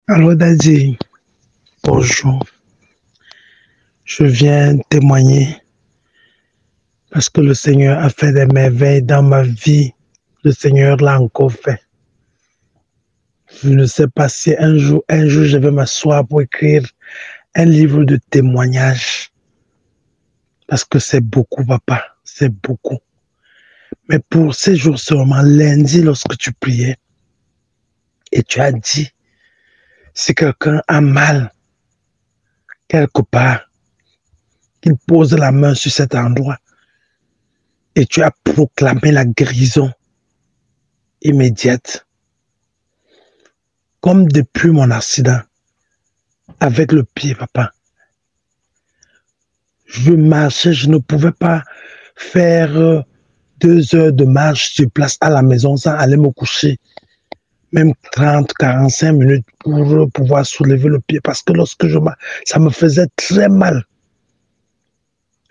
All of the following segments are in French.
Alors, Daddy, bonjour. Je viens témoigner parce que le Seigneur a fait des merveilles dans ma vie. Le Seigneur l'a encore fait. Je ne sais pas si un jour, je vais m'asseoir pour écrire un livre de témoignages. Parce que c'est beaucoup, papa. C'est beaucoup. Mais pour ces jours seulement, lundi, lorsque tu priais, et tu as dit, si quelqu'un a mal quelque part, qu'il pose la main sur cet endroit, et tu as proclamé la guérison immédiate. Comme depuis mon accident avec le pied, papa. Je marchais, je ne pouvais pas faire 2 heures de marche sur place à la maison sans aller me coucher. Même 30, 45 minutes pour pouvoir soulever le pied. Parce que lorsque je marche, ça me faisait très mal.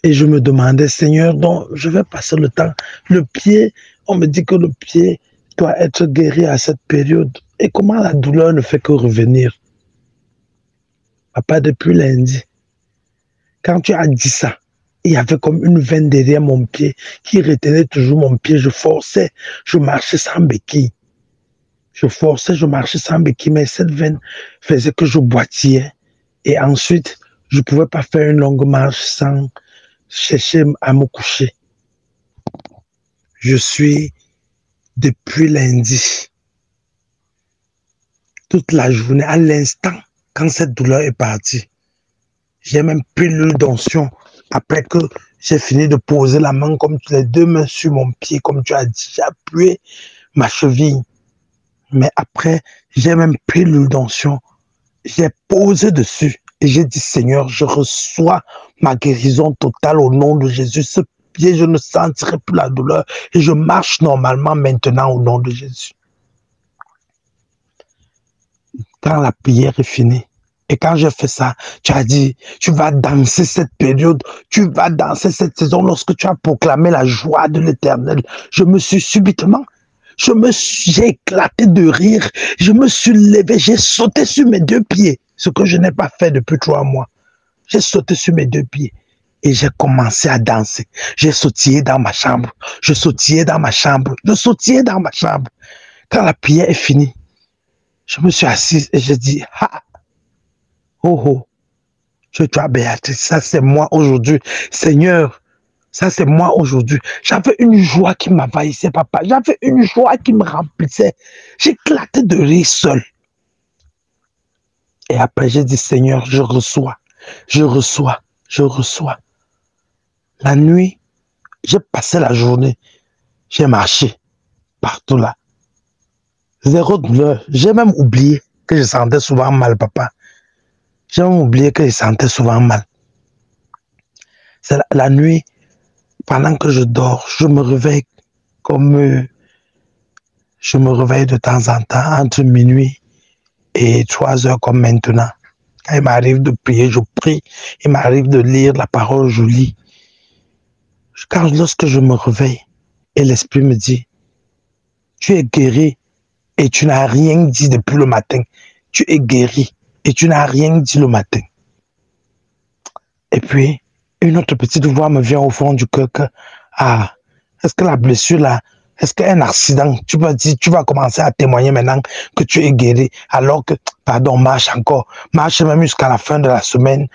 Et je me demandais, Seigneur, donc je vais passer le temps. Le pied, on me dit que le pied doit être guéri à cette période. Et comment la douleur ne fait que revenir? Papa, depuis lundi, quand tu as dit ça, il y avait comme une veine derrière mon pied qui retenait toujours mon pied. Je forçais, je marchais sans béquille. Je forçais, je marchais sans béquille, mais cette veine faisait que je boitillais. Et ensuite, je ne pouvais pas faire une longue marche sans chercher à me coucher. Je suis, depuis lundi, toute la journée, à l'instant, quand cette douleur est partie, j'ai même pris l'huile d'onction après que j'ai fini de poser la main comme les 2 mains sur mon pied, comme tu as dit. J'ai appuyé ma cheville. Mais après, j'ai même pris l'huile d'onction. J'ai posé dessus et j'ai dit, Seigneur, je reçois ma guérison totale au nom de Jésus. Ce pied, je ne sentirai plus la douleur et je marche normalement maintenant au nom de Jésus. Quand la prière est finie, et quand j'ai fait ça, tu as dit, tu vas danser cette période, tu vas danser cette saison lorsque tu as proclamé la joie de l'Éternel. Je me suis subitement, j'ai éclaté de rire, je me suis levé, j'ai sauté sur mes 2 pieds, ce que je n'ai pas fait depuis 3 mois. J'ai sauté sur mes 2 pieds et j'ai commencé à danser. J'ai sautillé dans ma chambre, je sautillais dans ma chambre, je sautillais dans ma chambre. Quand la prière est finie, je me suis assise et j'ai dit, ah, oh, oh, je dois Béatrice, ça c'est moi aujourd'hui. Seigneur, ça c'est moi aujourd'hui. J'avais une joie qui m'envahissait, papa. J'avais une joie qui me remplissait. J'éclatais de rire seul. Et après, j'ai dit, Seigneur, je reçois, je reçois, je reçois. La nuit, j'ai passé la journée, j'ai marché partout là. Zéro douleur. J'ai même oublié que je sentais souvent mal, papa. J'ai même oublié que je sentais souvent mal. C'est la nuit, pendant que je dors, je me réveille comme je me réveille de temps en temps entre minuit et 3 heures comme maintenant. Quand il m'arrive de prier, je prie. Il m'arrive de lire la parole, je lis. Lorsque je me réveille et l'esprit me dit, tu es guéri et tu n'as rien dit depuis le matin. Tu es guéri et tu n'as rien dit le matin. Et puis, une autre petite voix me vient au fond du cœur que, ah, est-ce que la blessure là, est-ce qu'un accident, tu vas commencer à témoigner maintenant que tu es guéri, alors que, pardon, marche encore, marche même jusqu'à la fin de la semaine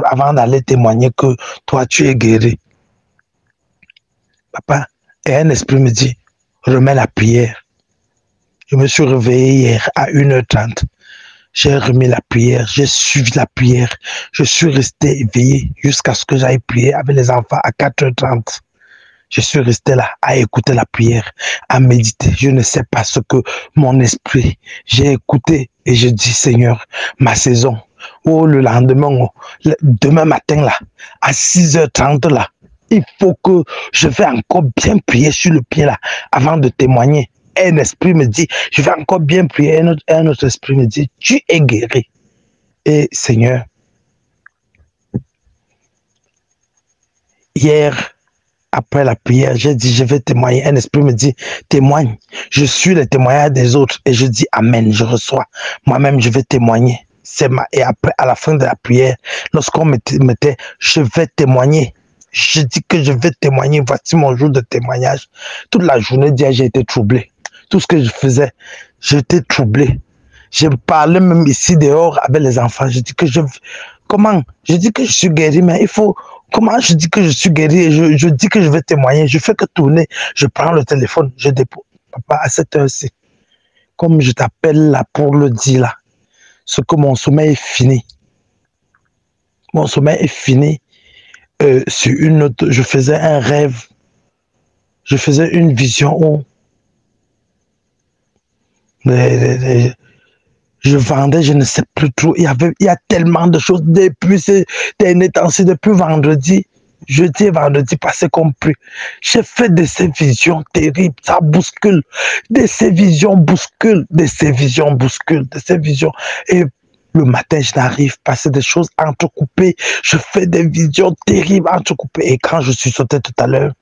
avant d'aller témoigner que toi tu es guéri. Papa, et un esprit me dit, remets la prière. Je me suis réveillé hier à 1h30. J'ai remis la prière, j'ai suivi la prière. Je suis resté éveillé jusqu'à ce que j'aille prier avec les enfants à 4h30. Je suis resté là à écouter la prière, à méditer. Je ne sais pas ce que mon esprit, j'ai écouté et je dis, Seigneur, ma saison, oh, le lendemain, oh, demain matin là, à 6h30 là, il faut que je vais encore bien prier sur le pied là avant de témoigner. Un esprit me dit, je vais encore bien prier. Un autre esprit me dit, tu es guéri. Et Seigneur, hier, Après la prière, j'ai dit, je vais témoigner. Un esprit me dit, témoigne. Je suis le témoignage des autres et je dis, amen, je reçois. Moi-même, je vais témoigner. Et après, à la fin de la prière, lorsqu'on me mettait, je vais témoigner. Je dis que je vais témoigner. Voici mon jour de témoignage. Toute la journée d'hier, j'ai été troublé. Tout ce que je faisais, j'étais troublé. Je parlais même ici dehors avec les enfants. Je dis que comment? Je dis que je suis guéri, mais il faut... Comment je dis que je suis guéri et je dis que je vais témoigner. Je fais que tourner. Je prends le téléphone. Je dépose. Papa, à cette heure-ci, comme je t'appelle là pour le dire là, ce que mon sommeil est fini. Mon sommeil est fini. Sur une autre, je faisais un rêve. Je faisais une vision où je vendais, je ne sais plus trop. Il y a tellement de choses depuis depuis vendredi, jeudi et vendredi passé compris. J'ai fait de ces visions terribles, ça bouscule. De ces visions bousculent, de ces visions bousculent, de ces visions. Et le matin, je n'arrive pas, c'est des choses entrecoupées. Je fais des visions terribles entrecoupées. Et quand je suis sauté tout à l'heure,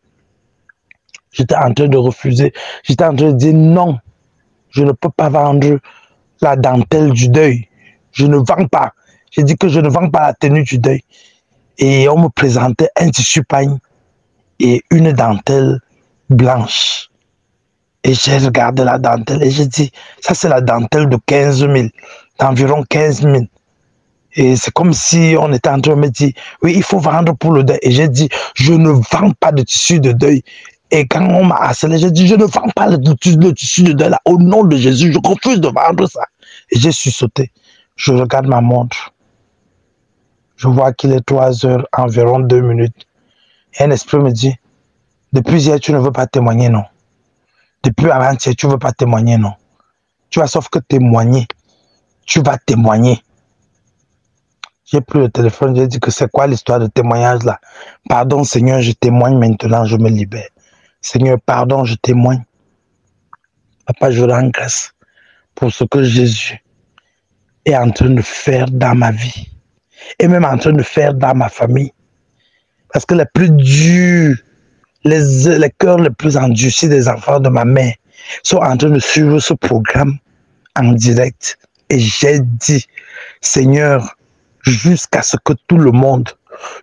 j'étais en train de refuser. J'étais en train de dire non, je ne peux pas vendre la dentelle du deuil. Je ne vends pas. J'ai dit que je ne vends pas la tenue du deuil. Et on me présentait un tissu pagne et une dentelle blanche. Et j'ai regardé la dentelle et j'ai dit, ça c'est la dentelle de 15 000, d'environ 15 000. Et c'est comme si on était en train de me dire, oui, il faut vendre pour le deuil. Et j'ai dit, je ne vends pas de tissu de deuil. Et quand on m'a harcelé, j'ai dit, je ne vends pas le tissu de deuil là. Au nom de Jésus, je refuse de vendre ça. Et j'ai sursauté. Je regarde ma montre. Je vois qu'il est 3 heures, environ 2 minutes. Et un esprit me dit, depuis hier, tu ne veux pas témoigner, non. Depuis avant-hier, tu ne veux pas témoigner, non. Tu vas sauf que témoigner. Tu vas témoigner. J'ai pris le téléphone, j'ai dit que c'est quoi l'histoire de témoignage là. Pardon Seigneur, je témoigne maintenant, je me libère. Seigneur, pardon, je témoigne. Papa, je rends grâce pour ce que Jésus est en train de faire dans ma vie. Et même en train de faire dans ma famille. Parce que les plus durs, les cœurs les plus endurcis des enfants de ma mère sont en train de suivre ce programme en direct. Et j'ai dit, Seigneur, jusqu'à ce que tout le monde,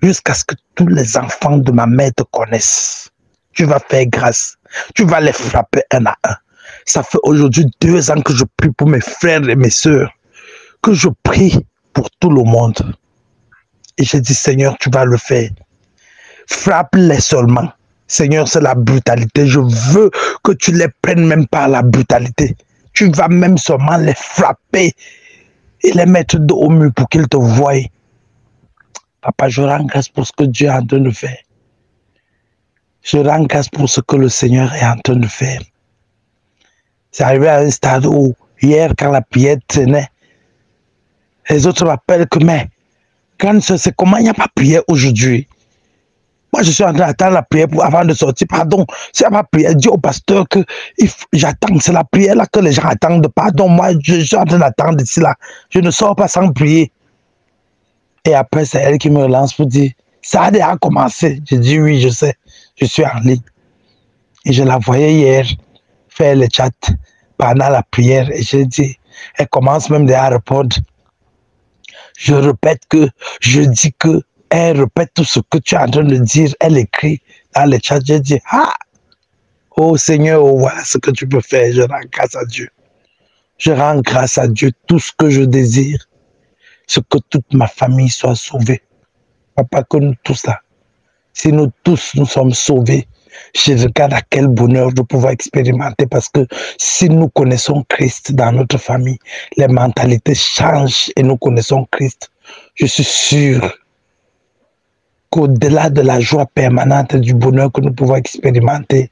jusqu'à ce que tous les enfants de ma mère te connaissent, tu vas faire grâce. Tu vas les frapper un à un. Ça fait aujourd'hui 2 ans que je prie pour mes frères et mes sœurs, que je prie pour tout le monde. Et j'ai dit, Seigneur, tu vas le faire. Frappe-les seulement. Seigneur, c'est la brutalité. Je veux que tu les prennes même par la brutalité. Tu vas même seulement les frapper et les mettre dos au mur pour qu'ils te voient. Papa, je rends grâce pour ce que Dieu est en train de faire. Je rends grâce pour ce que le Seigneur est en train de faire. C'est arrivé à un stade où, hier, quand la prière traînait, les autres m'appellent que, mais, quand c'est comment il n'y a pas prière aujourd'hui? Moi, je suis en train d'attendre la prière avant de sortir. Pardon, s'il n'y a pas prière, dis au pasteur que j'attends. C'est la prière là que les gens attendent. Pardon, moi, je suis en train d'attendre ici là. Je ne sors pas sans prier. Et après, c'est elle qui me relance pour dire, ça a déjà commencé. Je dis, oui, je sais. Je suis en ligne. Et je la voyais hier faire le chat pendant la prière. Et j'ai dit, elle commence même déjà à répondre. Je répète que, je dis que, elle répète tout ce que tu es en train de dire. Elle écrit dans le chat. J'ai dit, ah, oh Seigneur, oh, voilà ce que tu peux faire. Je rends grâce à Dieu. Je rends grâce à Dieu. Tout ce que je désire, c'est que toute ma famille soit sauvée. Papa, que nous tous là, si nous tous nous sommes sauvés, je regarde à quel bonheur de pouvoir expérimenter, parce que si nous connaissons Christ dans notre famille, les mentalités changent et nous connaissons Christ. Je suis sûr qu'au-delà de la joie permanente et du bonheur que nous pouvons expérimenter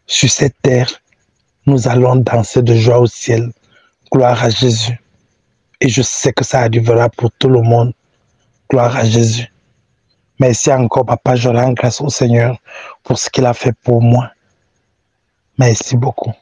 sur cette terre, nous allons danser de joie au ciel. Gloire à Jésus. Et je sais que ça arrivera pour tout le monde. Gloire à Jésus. Merci encore, Papa. Je rends grâce au Seigneur pour ce qu'il a fait pour moi. Merci beaucoup.